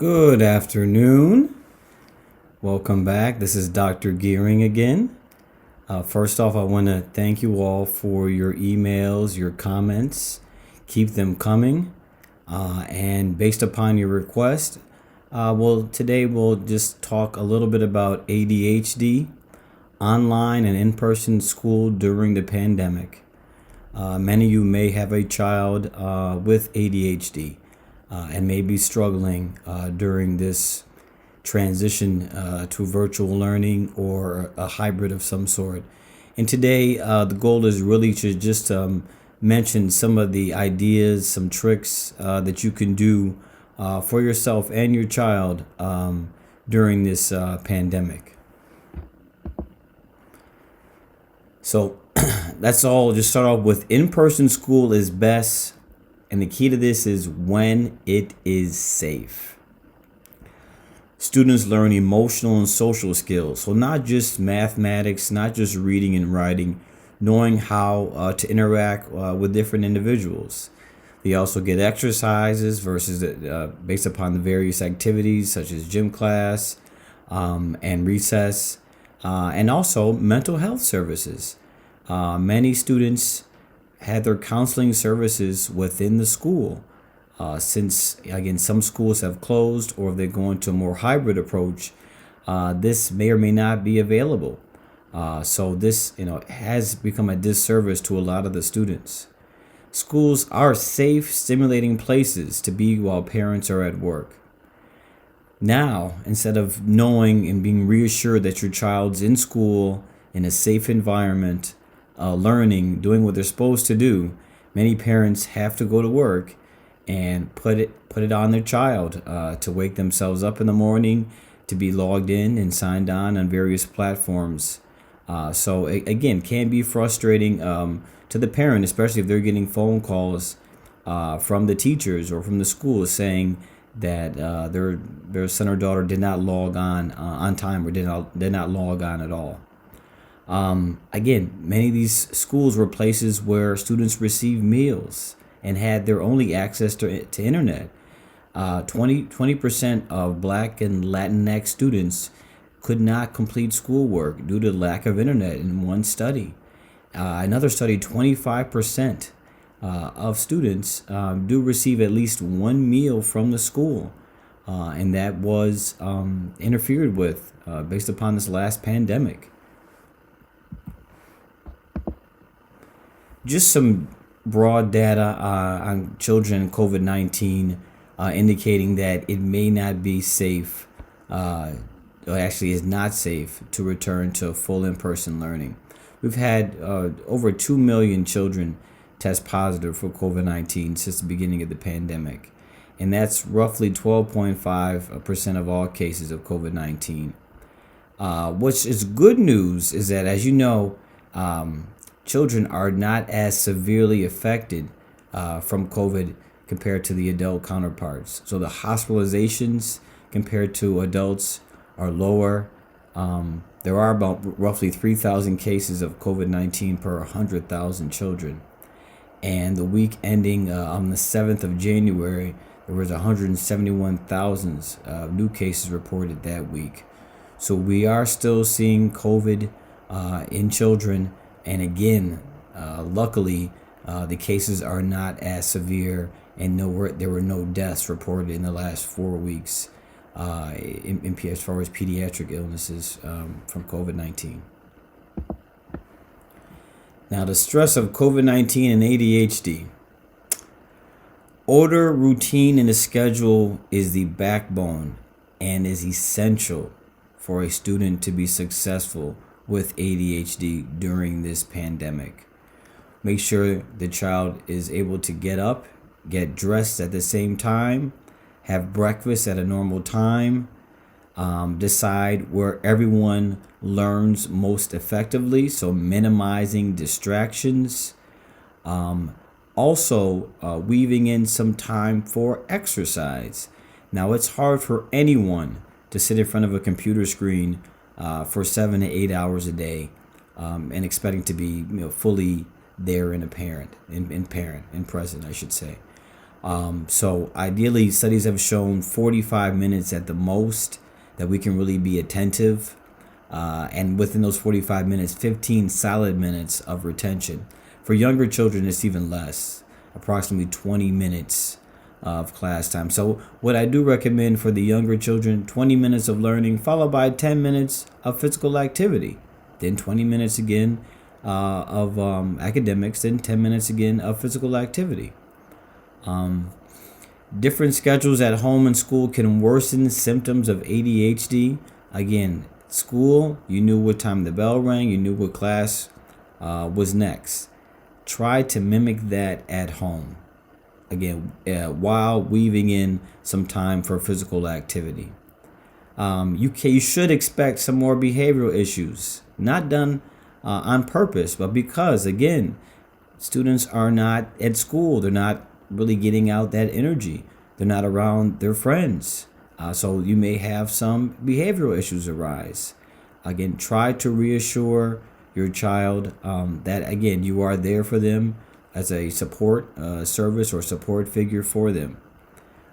Good afternoon. Welcome back. This is Dr. Gearing again. First off, I want to thank you all for your emails, your comments. Keep them coming. And based upon your request, today we'll just talk a little bit about ADHD, online and in-person school during the pandemic. Many of you may have a child with ADHD and may be struggling during this transition to virtual learning or a hybrid of some sort. And today, the goal is really to just mention some of the ideas, some tricks that you can do for yourself and your child during this pandemic. So that's all. Just start off with in-person school is best. And the key to this is when it is safe. Students learn emotional and social skills. So not just mathematics, not just reading and writing, knowing how to interact with different individuals. They also get exercises based upon the various activities such as gym class and recess, and also mental health services. Many students had their counseling services within the school. Since, again, some schools have closed or if they're going to a more hybrid approach, this may or may not be available. So this, has become a disservice to a lot of the students. Schools are safe, stimulating places to be while parents are at work. Now, instead of knowing and being reassured that your child's in school in a safe environment, learning, doing what they're supposed to do, many parents have to go to work and put it on their child to wake themselves up in the morning, to be logged in and signed on various platforms. So again, can be frustrating to the parent, especially if they're getting phone calls from the teachers or from the school saying that their son or daughter did not log on time or did not log on at all. Again, many of these schools were places where students received meals and had their only access to internet. 20% of Black and Latinx students could not complete schoolwork due to lack of internet in one study. Another study, 25% of students do receive at least one meal from the school. And that was interfered with based upon this last pandemic. Just some broad data on children and COVID-19 indicating that it may not be safe, or actually is not safe, to return to full in-person learning. We've had over 2 million children test positive for COVID-19 since the beginning of the pandemic. And that's roughly 12.5% of all cases of COVID-19. Which is good news is that, as you know, children are not as severely affected from COVID compared to the adult counterparts. So the hospitalizations compared to adults are lower. There are about roughly 3,000 cases of COVID-19 per 100,000 children. And the week ending on the 7th of January, there was 171,000 new cases reported that week. So we are still seeing COVID in children. And again, luckily, the cases are not as severe, and there were no deaths reported in the last 4 weeks as far as pediatric illnesses from COVID-19. Now, the stress of COVID-19 and ADHD. Order, routine, and a schedule is the backbone and is essential for a student to be successful with ADHD during this pandemic. Make sure the child is able to get up, get dressed at the same time, have breakfast at a normal time, decide where everyone learns most effectively, so minimizing distractions. Also, weaving in some time for exercise. Now, it's hard for anyone to sit in front of a computer screen for 7 to 8 hours a day, and expecting to be fully there and present, I should say. So ideally, studies have shown 45 minutes at the most that we can really be attentive. And within those 45 minutes, 15 solid minutes of retention. For younger children, it's even less, approximately 20 minutes of class time. So what I do recommend for the younger children, 20 minutes of learning followed by 10 minutes of physical activity, then 20 minutes again of academics, then 10 minutes again of physical activity. Different schedules at home and school can worsen symptoms of ADHD. Again, school, you knew what time the bell rang, you knew what class was next. Try to mimic that at home. Again, while weaving in some time for physical activity. You should expect some more behavioral issues, not done on purpose, but because, again, students are not at school. They're not really getting out that energy. They're not around their friends. So you may have some behavioral issues arise. Again, try to reassure your child that, again, you are there for them as a support service or support figure for them.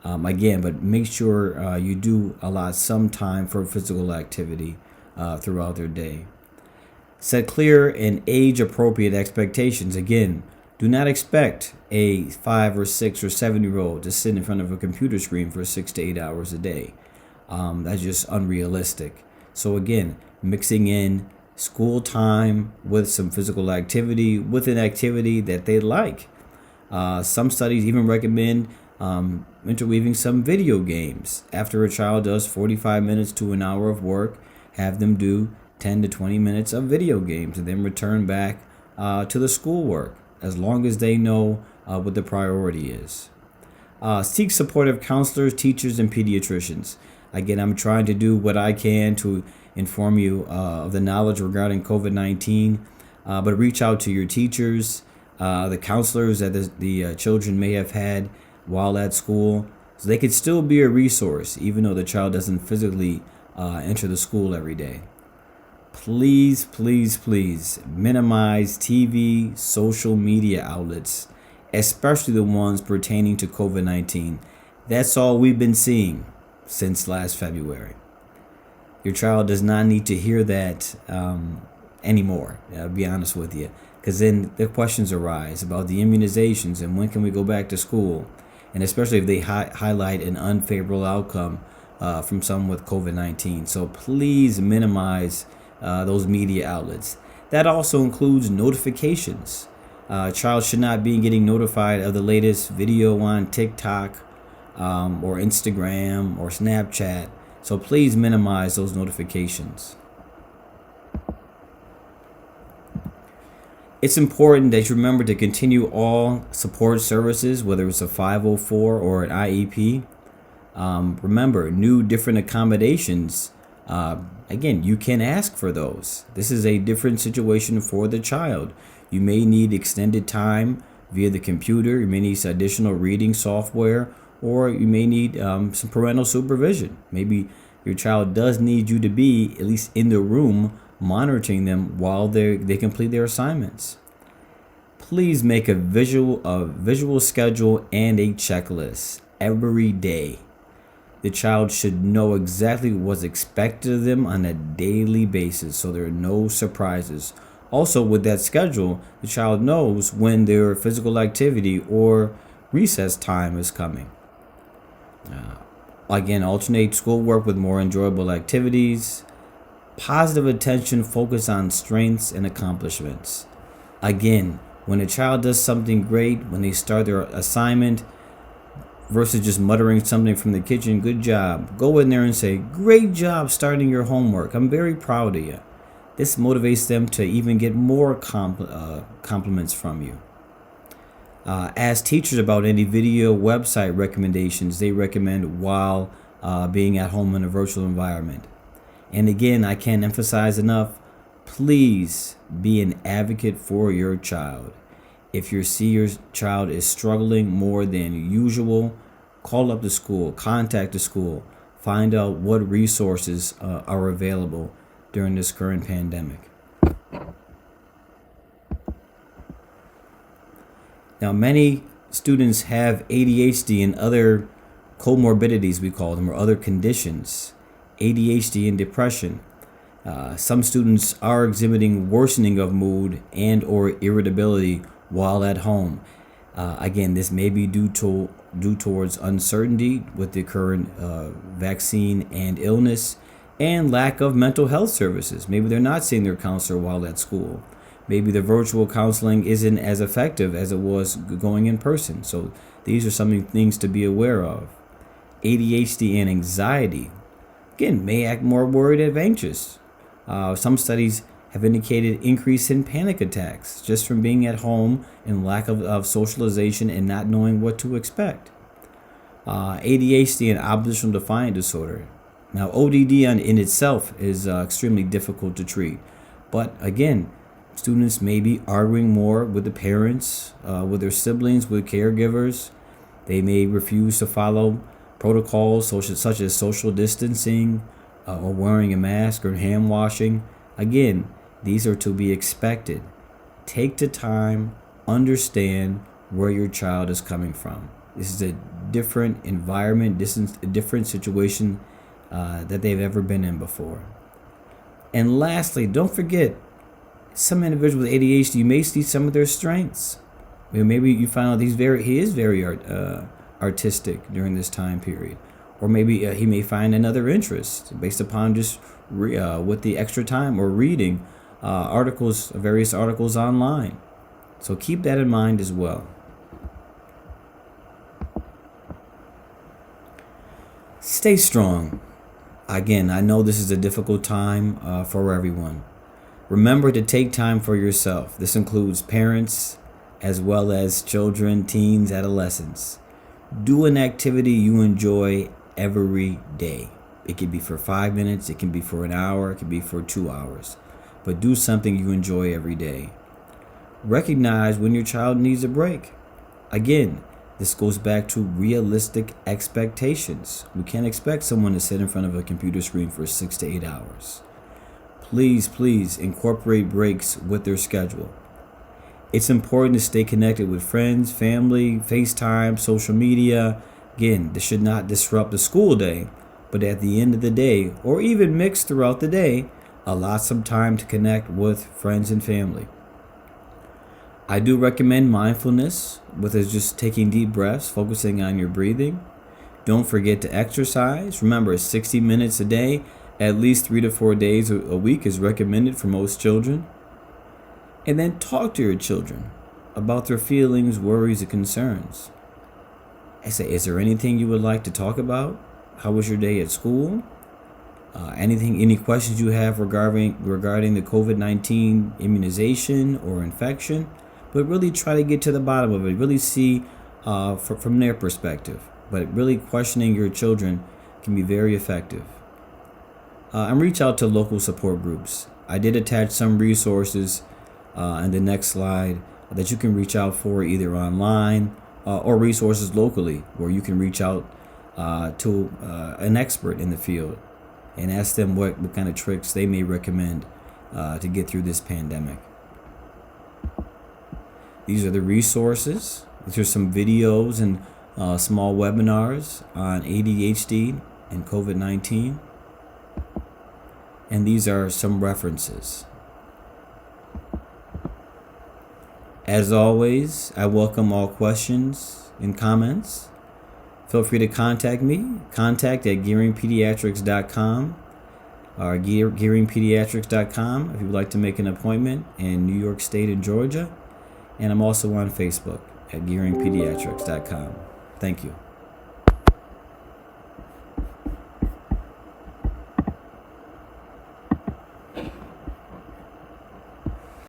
Again, but make sure you do allot some time for physical activity throughout their day. Set clear and age-appropriate expectations. Again, do not expect a 5 or 6 or 7-year-old to sit in front of a computer screen for 6 to 8 hours a day. That's just unrealistic. So again, mixing in school time with some physical activity, with an activity that they like. Some studies even recommend interweaving some video games. After a child does 45 minutes to an hour of work, have them do 10 to 20 minutes of video games and then return back to the schoolwork, as long as they know what the priority is. Seek supportive counselors, teachers, and pediatricians. Again, I'm trying to do what I can to inform you of the knowledge regarding COVID-19, but reach out to your teachers, the counselors that the children may have had while at school, so they could still be a resource, even though the child doesn't physically enter the school every day. Please, please, please minimize TV, social media outlets, especially the ones pertaining to COVID-19. That's all we've been seeing since last February. Your child does not need to hear that anymore, I'll be honest with you, because then the questions arise about the immunizations and when can we go back to school, and especially if they highlight an unfavorable outcome from someone with COVID-19. So please minimize those media outlets. That also includes notifications. A child should not be getting notified of the latest video on TikTok or Instagram or Snapchat. So please minimize those notifications. It's important that you remember to continue all support services, whether it's a 504 or an IEP. Remember, new different accommodations. Again, you can ask for those. This is a different situation for the child. You may need extended time via the computer. You may need some additional reading software, or you may need some parental supervision. Maybe your child does need you to be at least in the room monitoring them while they complete their assignments. Please make a visual schedule and a checklist every day. The child should know exactly what's expected of them on a daily basis, so there are no surprises. Also, with that schedule, the child knows when their physical activity or recess time is coming. Again, alternate schoolwork with more enjoyable activities. Positive attention, focus on strengths and accomplishments. Again, when a child does something great, when they start their assignment, versus just muttering something from the kitchen, good job, go in there and say, great job starting your homework. I'm very proud of you. This motivates them to even get more compliments from you. Ask teachers about any video website recommendations they recommend while being at home in a virtual environment. And again, I can't emphasize enough, please be an advocate for your child. If you see your child is struggling more than usual, call up the school, contact the school, find out what resources are available during this current pandemic. Now, many students have ADHD and other comorbidities, we call them, or other conditions, ADHD and depression. Some students are exhibiting worsening of mood and or irritability while at home. Again, this may be due towards uncertainty with the current vaccine and illness, and lack of mental health services. Maybe they're not seeing their counselor while at school. Maybe the virtual counseling isn't as effective as it was going in person. So these are some things to be aware of. ADHD and anxiety, again, may act more worried and anxious. Some studies have indicated increase in panic attacks just from being at home and lack of socialization and not knowing what to expect. ADHD and oppositional defiant disorder. Now, ODD in itself is extremely difficult to treat. But again, students may be arguing more with the parents, with their siblings, with caregivers. They may refuse to follow protocols such as social distancing or wearing a mask or hand washing. Again, these are to be expected. Take the time, understand where your child is coming from. This is a different environment, this is a different situation that they've ever been in before. And lastly, don't forget, some individuals with ADHD, you may see some of their strengths. Maybe you find out he is very artistic during this time period, or maybe he may find another interest based upon just with the extra time or reading various articles online. So keep that in mind as well. Stay strong. Again, I know this is a difficult time for everyone. Remember to take time for yourself. This includes parents as well as children, teens, adolescents. Do an activity you enjoy every day. It can be for 5 minutes, it can be for an hour, it can be for 2 hours. But do something you enjoy every day. Recognize when your child needs a break. Again, this goes back to realistic expectations. We can't expect someone to sit in front of a computer screen for 6 to 8 hours. Please incorporate breaks with their schedule. It's important to stay connected with friends, family, FaceTime, social media. Again, this should not disrupt the school day, but at the end of the day, or even mix throughout the day, allot some time to connect with friends and family. I do recommend mindfulness, with just taking deep breaths, focusing on your breathing. Don't forget to exercise. Remember, 60 minutes a day, at least 3 to 4 days a week is recommended for most children. And then talk to your children about their feelings, worries, and concerns. I say, is there anything you would like to talk about? How was your day at school? Any questions you have regarding the COVID-19 immunization or infection? But really try to get to the bottom of it. Really see from their perspective. But really questioning your children can be very effective. And reach out to local support groups. I did attach some resources in the next slide that you can reach out for either online or resources locally where you can reach out to an expert in the field and ask them what kind of tricks they may recommend to get through this pandemic. These are the resources. These are some videos and small webinars on ADHD and COVID-19. And these are some references. As always, I welcome all questions and comments. Feel free to contact me. Contact at gearingpediatrics.com or gearingpediatrics.com if you would like to make an appointment in New York State and Georgia. And I'm also on Facebook at gearingpediatrics.com. Thank you.